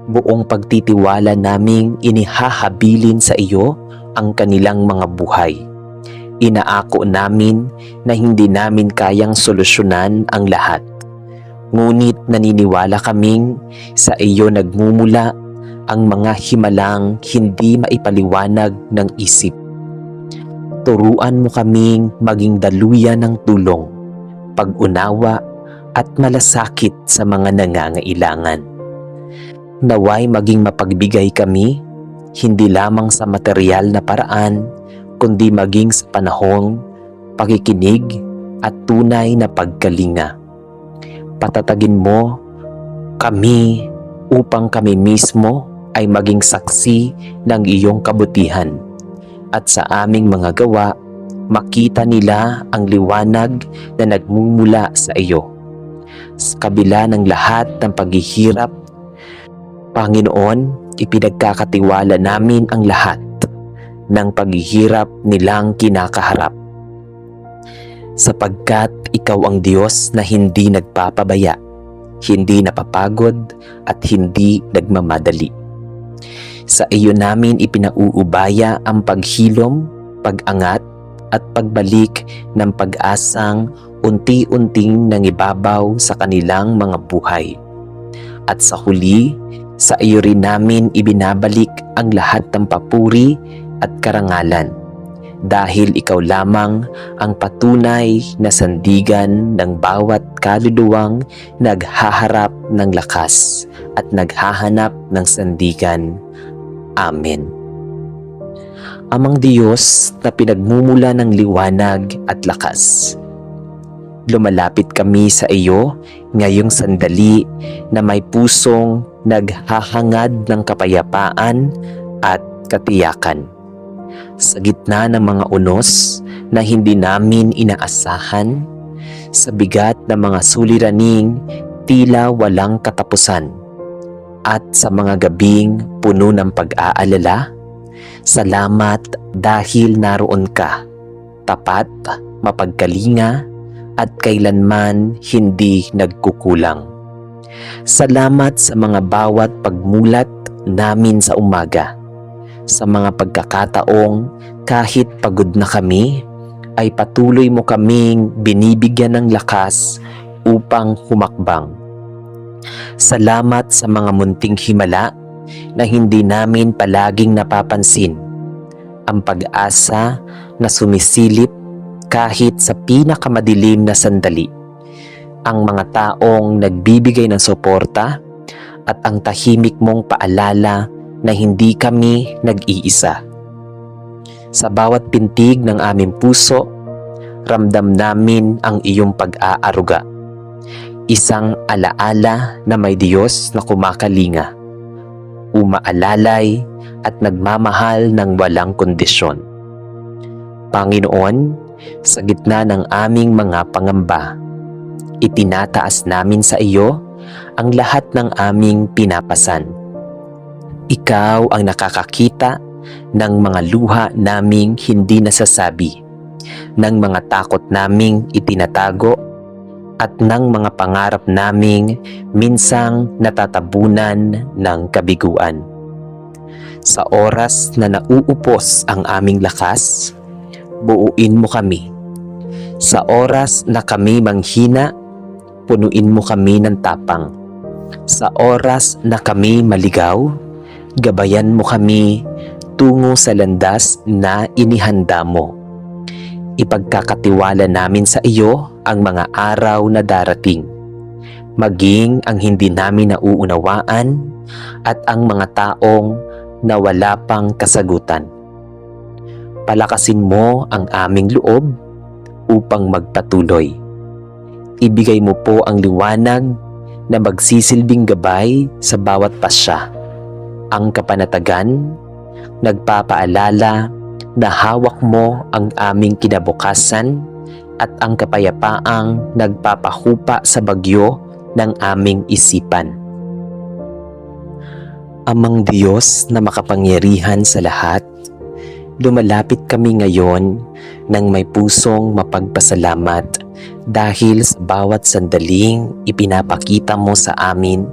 buong pagtitiwala naming inihahabilin sa iyo ang kanilang mga buhay. Inaako namin na hindi namin kayang solusyonan ang lahat. Ngunit naniniwala kaming sa iyo nagmumula ang mga himalang hindi maipaliwanag ng isip. Turuan mo kaming maging daluyan ng tulong, pag-unawa at malasakit sa mga nangangailangan. Naway maging mapagbigay kami, hindi lamang sa material na paraan, kundi maging sa panahong pakikinig at tunay na pagkalinga. Patatagin mo kami upang kami mismo ay maging saksi ng iyong kabutihan, at sa aming mga gawa makita nila ang liwanag na nagmumula sa iyo. Sa kabila ng lahat ng paghihirap, Panginoon, ipinagkakatiwala namin ang lahat ng paghihirap nilang kinakaharap, sapagkat ikaw ang Diyos na hindi nagpapabaya, hindi napapagod at hindi nagmamadali. Sa iyo namin ipinauubaya ang paghilom, pag-angat at pagbalik ng pag-asang unti-unting nangibabaw sa kanilang mga buhay. At sa huli, sa iyo rin namin ibinabalik ang lahat ng papuri at karangalan, dahil ikaw lamang ang patunay na sandigan ng bawat kaluluwang naghaharap ng lakas at naghahanap ng sandigan. Amen. Amang Diyos na pinagmumula ng liwanag at lakas, lumalapit kami sa iyo ngayong sandali na may pusong naghahangad ng kapayapaan at katiyakan. Sa gitna ng mga unos na hindi namin inaasahan, sa bigat ng mga suliraning tila walang katapusan, at sa mga gabing puno ng pag-aalala, salamat dahil naroon ka, tapat, mapagkalinga, at kailanman hindi nagkukulang. Salamat sa mga bawat pagmulat namin sa umaga, sa mga pagkakataong kahit pagod na kami, ay patuloy mo kaming binibigyan ng lakas upang humakbang. Salamat sa mga munting himala na hindi namin palaging napapansin, ang pag-asa na sumisilip kahit sa pinakamadilim na sandali, ang mga taong nagbibigay ng suporta, at ang tahimik mong paalala na hindi kami nag-iisa. Sa bawat pintig ng aming puso, ramdam namin ang iyong pag-aaruga. Isang alaala na may Diyos na kumakalinga, umaalalay at nagmamahal ng walang kondisyon. Panginoon, sa gitna ng aming mga pangamba, itinataas namin sa iyo ang lahat ng aming pinapasan. Ikaw ang nakakakita ng mga luha naming hindi nasasabi, ng mga takot naming itinatago, at ng mga pangarap naming minsang natatabunan ng kabiguan. Sa oras na nauupos ang aming lakas, buuin mo kami. Sa oras na kami manghina, punuin mo kami ng tapang. Sa oras na kami maligaw, gabayan mo kami tungo sa landas na inihanda mo. Ipagkakatiwala namin sa iyo ang mga araw na darating, maging ang hindi namin nauunawaan at ang mga taong na wala pang kasagutan. Palakasin mo ang aming loob upang magpatuloy. Ibigay mo po ang liwanag na magsisilbing gabay sa bawat pasya, ang kapanatagan, nagpapaalala na hawak mo ang aming kinabukasan, at ang kapayapaang nagpapahupa sa bagyo ng aming isipan. Amang Diyos na makapangyarihan sa lahat, lumalapit kami ngayon ng may pusong mapagpasalamat dahil sa bawat sandaling ipinapakita mo sa amin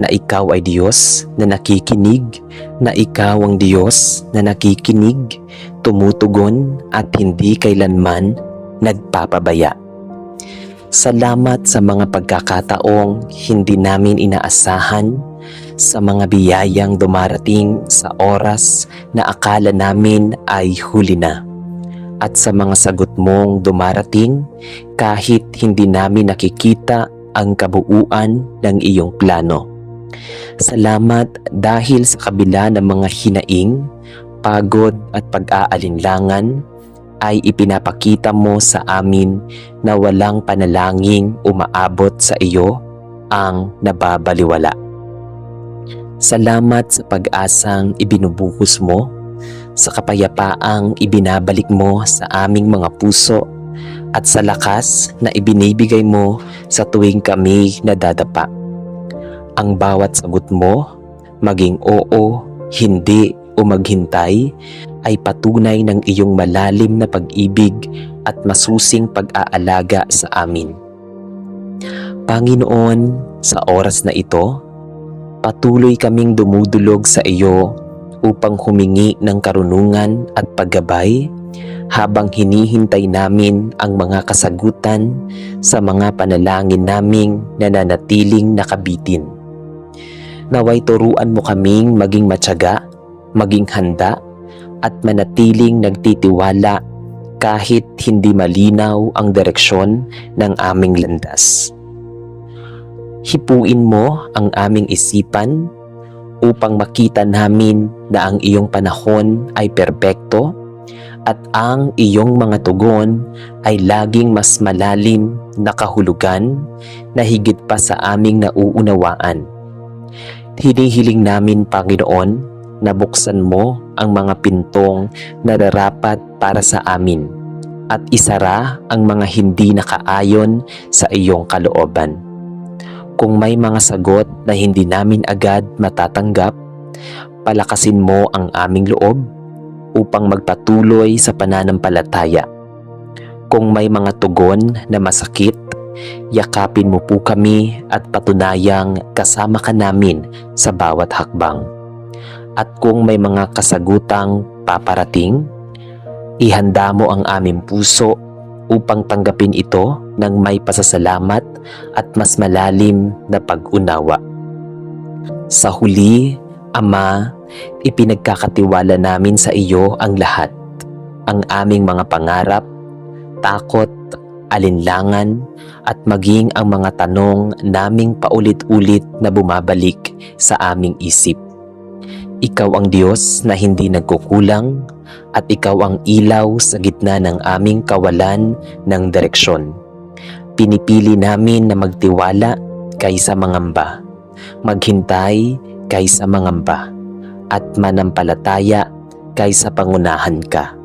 na ikaw ay Diyos na nakikinig, na ikaw ang Diyos na nakikinig, tumutugon at hindi kailanman nagpapabaya. Salamat sa mga pagkakataong hindi namin inaasahan, sa mga biyayang dumarating sa oras na akala namin ay huli na, at sa mga sagot mong dumarating kahit hindi namin nakikita ang kabuuan ng iyong plano. Salamat dahil sa kabila ng mga hinaing, pagod at pag-aalinlangan, ay ipinapakita mo sa amin na walang panalangin umaabot sa iyo ang nababaliwala. Salamat sa pag-asang ibinubuhos mo, sa kapayapaang ibinabalik mo sa aming mga puso, at sa lakas na ibinibigay mo sa tuwing kami nadadapa. Ang bawat sagot mo, maging oo, hindi o maghintay, ay patunay ng iyong malalim na pag-ibig at masusing pag-aalaga sa amin. Panginoon, sa oras na ito, patuloy kaming dumudulog sa iyo upang humingi ng karunungan at paggabay habang hinihintay namin ang mga kasagutan sa mga panalangin naming nananatiling nakabitin. Naway turuan mo kaming maging matyaga, maging handa, at manatiling nagtitiwala kahit hindi malinaw ang direksyon ng aming landas. Hipuin mo ang aming isipan upang makita namin na ang iyong panahon ay perpekto at ang iyong mga tugon ay laging mas malalim na kahulugan na higit pa sa aming nauunawaan. Hinihiling namin, Panginoon, na buksan mo ang mga pintong nararapat para sa amin at isara ang mga hindi nakaayon sa iyong kalooban. Kung may mga sagot na hindi namin agad matatanggap, palakasin mo ang aming loob upang magpatuloy sa pananampalataya. Kung may mga tugon na masakit, yakapin mo po kami at patunayang kasama ka namin sa bawat hakbang. At kung may mga kasagutang paparating, ihanda mo ang aming puso upang tanggapin ito ng may pasasalamat at mas malalim na pag-unawa. Sa huli, Ama, ipinagkakatiwala namin sa iyo ang lahat, ang aming mga pangarap, takot, alinlangan, at maging ang mga tanong naming paulit-ulit na bumabalik sa aming isip. Ikaw ang Diyos na hindi nagkukulang at ikaw ang ilaw sa gitna ng aming kawalan ng direksyon. Pinipili namin na magtiwala kaysa mangamba, maghintay kaysa mangamba, at manampalataya kaysa pangunahan ka.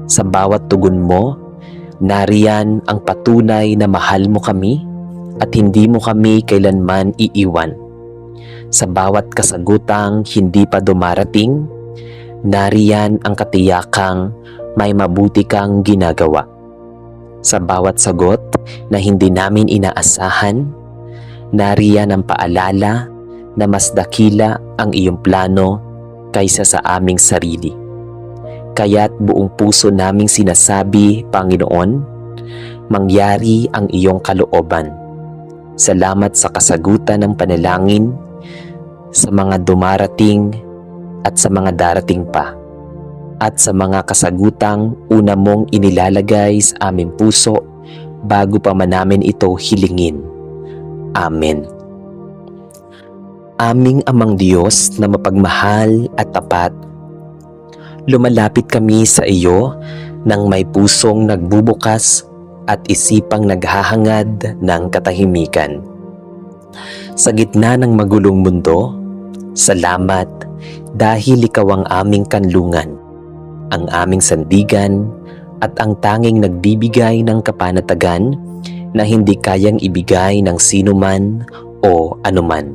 Sa bawat tugon mo, nariyan ang patunay na mahal mo kami at hindi mo kami kailanman iiwan. Sa bawat kasagutang hindi pa dumarating, nariyan ang katiyakang may mabuti kang ginagawa. Sa bawat sagot na hindi namin inaasahan, nariyan ang paalala na mas dakila ang iyong plano kaysa sa aming sarili. Kaya't buong puso naming sinasabi, Panginoon, mangyari ang iyong kalooban. Salamat sa kasagutan ng panalangin, sa mga dumarating at sa mga darating pa, at sa mga kasagutang una mong inilalagay sa aming puso bago pa man namin ito hilingin. Amen. Aming Amang Diyos na mapagmahal at tapat, lumalapit kami sa iyo nang may pusong nagbubukas at isipang naghahangad ng katahimikan. Sa gitna ng magulong mundo, salamat dahil ikaw ang aming kanlungan, ang aming sandigan at ang tanging nagbibigay ng kapanatagan na hindi kayang ibigay ng sinuman o anuman.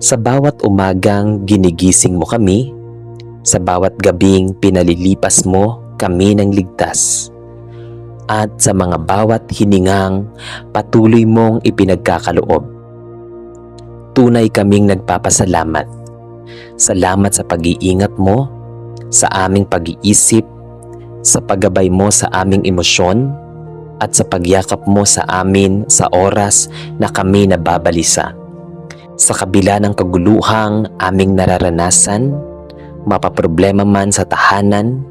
Sa bawat umagang ginigising mo kami, sa bawat gabing pinalilipas mo kami ng ligtas, at sa mga bawat hiningang patuloy mong ipinagkakaloob. Tunay kaming nagpapasalamat. Salamat sa pag-iingat mo, sa aming pag-iisip, sa paggabay mo sa aming emosyon, at sa pagyakap mo sa amin sa oras na kami nababalisa. Sa kabila ng kaguluhang aming nararanasan, mapaproblema man sa tahanan,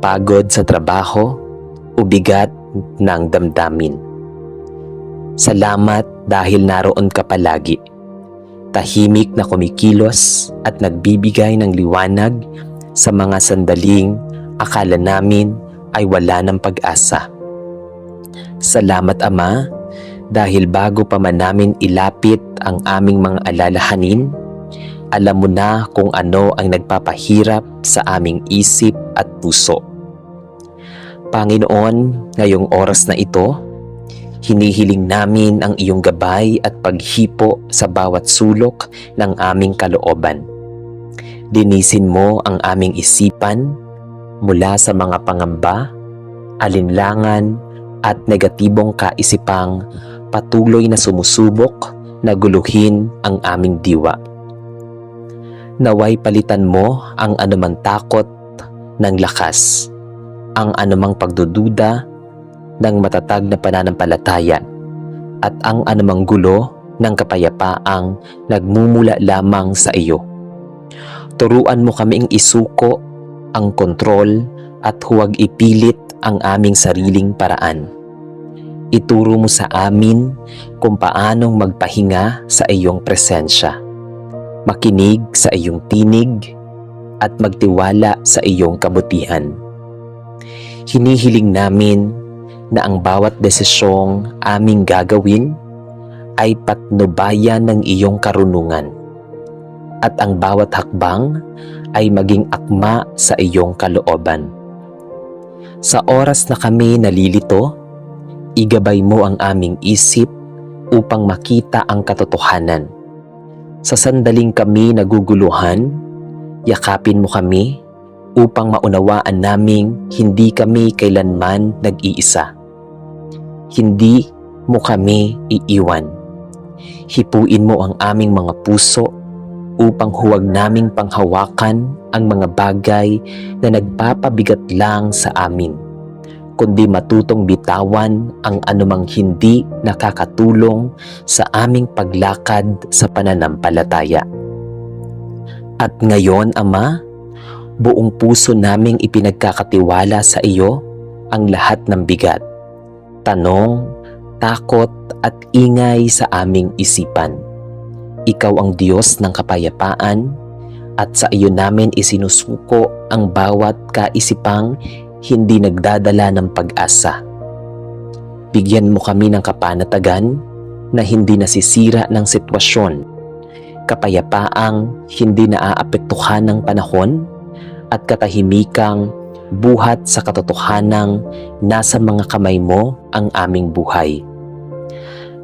pagod sa trabaho, o bigat ng damdamin. Salamat dahil naroon ka palagi, tahimik na kumikilos at nagbibigay ng liwanag sa mga sandaling akala namin ay wala ng pag-asa. Salamat, Ama, dahil bago pa man namin ilapit ang aming mga alalahanin, alam mo na kung ano ang nagpapahirap sa aming isip at puso. Panginoon, ngayong oras na ito, hinihiling namin ang iyong gabay at paghipo sa bawat sulok ng aming kalooban. Linisin mo ang aming isipan mula sa mga pangamba, alinlangan at negatibong kaisipang patuloy na sumusubok na guluhin ang aming diwa. Naway palitan mo ang anumang takot ng lakas, ang anumang pagdududa ng matatag na pananampalataya, at ang anumang gulo ng kapayapaang nagmumula lamang sa iyo. Turuan mo kaming isuko ang kontrol at huwag ipilit ang aming sariling paraan. Ituro mo sa amin kung paanong magpahinga sa iyong presensya, makinig sa iyong tinig, at magtiwala sa iyong kabutihan. Hinihiling namin na ang bawat desisyong aming gagawin ay patnubayan ng iyong karunungan at ang bawat hakbang ay maging akma sa iyong kalooban. Sa oras na kami nalilito, igabay mo ang aming isip upang makita ang katotohanan. Sa sandaling kami naguguluhan, yakapin mo kami upang maunawaan naming hindi kami kailanman nag-iisa. Hindi mo kami iiwan. Hipuin mo ang aming mga puso upang huwag naming panghawakan ang mga bagay na nagpapabigat lang sa amin, kundi matutong bitawan ang anumang hindi nakakatulong sa aming paglakad sa pananampalataya. At ngayon, Ama, buong puso naming ipinagkakatiwala sa iyo ang lahat ng bigat, tanong, takot at ingay sa aming isipan. Ikaw ang Diyos ng kapayapaan at sa iyo namin isinusuko ang bawat kaisipang hindi nagdadala ng pag-asa. Bigyan mo kami ng kapanatagan na hindi nasisira ng sitwasyon, kapayapaang hindi naaapektuhan ng panahon at katahimikang buhat sa katotohanang nasa mga kamay mo ang aming buhay.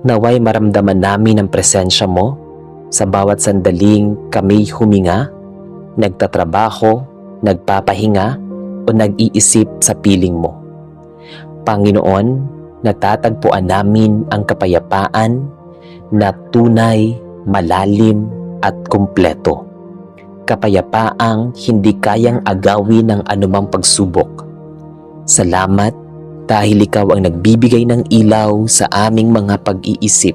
Naway maramdaman namin ang presensya mo sa bawat sandaling kami huminga, nagtatrabaho, nagpapahinga o nag-iisip sa piling mo. Panginoon, natatagpuan namin ang kapayapaan na tunay, malalim at kumpleto. Kapayapaang hindi kayang agawin ng anumang pagsubok. Salamat dahil ikaw ang nagbibigay ng ilaw sa aming mga pag-iisip,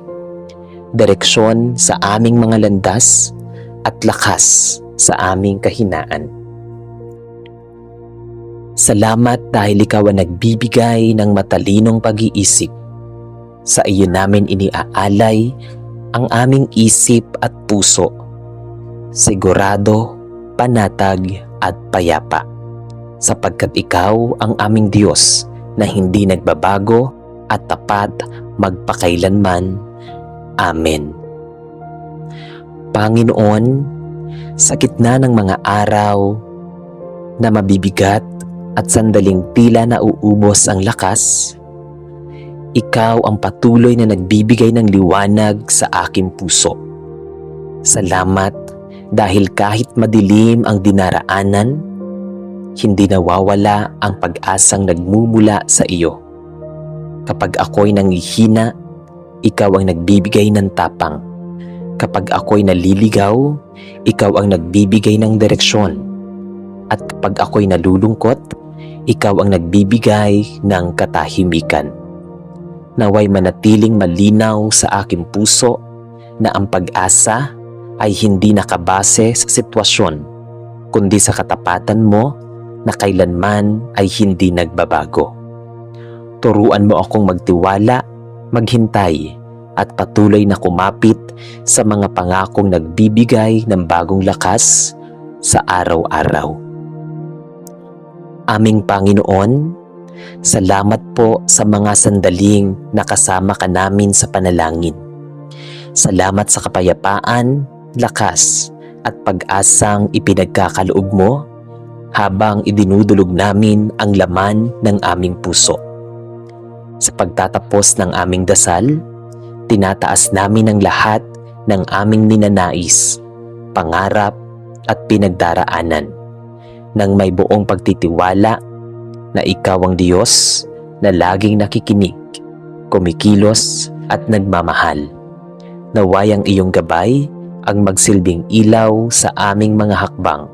direksyon sa aming mga landas at lakas sa aming kahinaan. Salamat dahil ikaw ang nagbibigay ng matalinong pag-iisip. Sa iyo namin iniaalay ang aming isip at puso, sigurado, panatag at payapa, sapagkat ikaw ang aming Diyos na hindi nagbabago at tapat magpakailanman. Amen. Panginoon, sa gitna ng mga araw na mabibigat at sandaling tila nauubos ang lakas, ikaw ang patuloy na nagbibigay ng liwanag sa aking puso. Salamat dahil kahit madilim ang dinaraanan, hindi nawawala ang pag-asang nagmumula sa iyo. Kapag ako'y nanghihina, ikaw ang nagbibigay ng tapang. Kapag ako'y naliligaw, ikaw ang nagbibigay ng direksyon. At kapag ako'y nalulungkot, ikaw ang nagbibigay ng katahimikan. Naway manatiling malinaw sa aking puso na ang pag-asa ay hindi nakabase sa sitwasyon, kundi sa katapatan mo na kailanman ay hindi nagbabago. Turuan mo akong magtiwala, maghintay at patuloy na kumapit sa mga pangakong nagbibigay ng bagong lakas sa araw-araw. Aming Panginoon, salamat po sa mga sandaling nakasama ka namin sa panalangin. Salamat sa kapayapaan, lakas at pag-asang ipinagkakaloob mo habang idinudulog namin ang laman ng aming puso. Sa pagtatapos ng aming dasal, tinataas namin ang lahat ng aming ninanais, pangarap at pinagdaraanan nang may buong pagtitiwala na ikaw ang Diyos na laging nakikinig, kumikilos at nagmamahal. Naway ang iyong gabay ang magsilbing ilaw sa aming mga hakbang.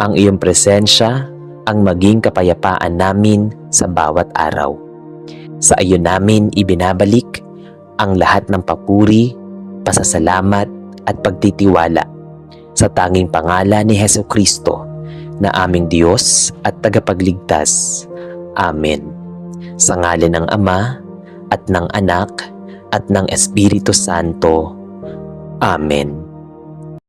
Ang iyong presensya ang maging kapayapaan namin sa bawat araw. Sa iyo namin ibinabalik ang lahat ng papuri, pasasalamat at pagtitiwala sa tanging pangalan ni Hesukristo na aming Diyos at tagapagligtas. Amen. Sa ngalan ng Ama at ng Anak at ng Espiritu Santo. Amen.